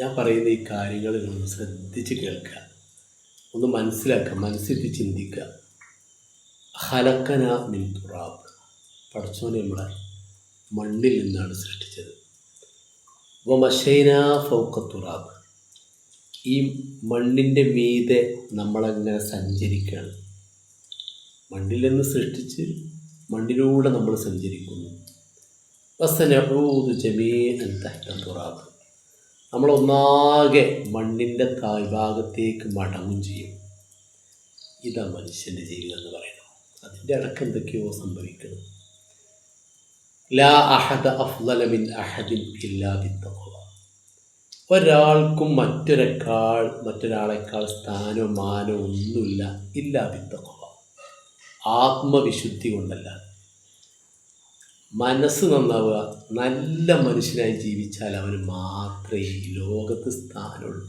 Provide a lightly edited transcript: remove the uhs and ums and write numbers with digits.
ഞാൻ പറയുന്ന ഈ കാര്യങ്ങൾ നിങ്ങളൊന്ന് ശ്രദ്ധിച്ച് കേൾക്കുക, ഒന്ന് മനസ്സിലാക്കുക, മനസ്സിട്ട് ചിന്തിക്കുക. ഖലഖന മിൻ തുറാബ്, പടച്ചോനെ നമ്മളെ മണ്ണിൽ നിന്നാണ് സൃഷ്ടിച്ചത്. വമശൈന ഫൗഖ തുറാബ്, ഈ മണ്ണിൻ്റെ മീതെ നമ്മളങ്ങനെ സഞ്ചരിക്കുകയാണ്. മണ്ണിൽ നിന്ന് സൃഷ്ടിച്ച് മണ്ണിലൂടെ നമ്മൾ സഞ്ചരിക്കുന്നു. വസനഊദു ജമീഅൻ തഹ്ത തുറാബ്, നമ്മളൊന്നാകെ മണ്ണിൻ്റെ താഴ്ഭാഗത്തേക്ക് മടങ്ങും ചെയ്യും. ഇതാ മനുഷ്യൻ്റെ ജീവിതം എന്ന് പറയുന്നത്. അതിൻ്റെ ഇടയ്ക്ക് എന്തൊക്കെയോ സംഭവിക്കണം. ലാ അഹദ അഫ്ളല മിൻ അഹദിൻ ഇല്ലാ ബിത്തഖ്വ, ഒരാൾക്കും മറ്റൊരാളെക്കാൾ സ്ഥാനോ മാനോ ഒന്നുമില്ല. ഇല്ലാ ബിത്തഖ്വ, ആത്മവിശുദ്ധി കൊണ്ടല്ല. മനസ്സ് നന്നാവുക, നല്ല മനുഷ്യനായി ജീവിച്ചാൽ അവന് മാത്രമേ ഈ ലോകത്ത് സ്ഥാനമുള്ളൂ.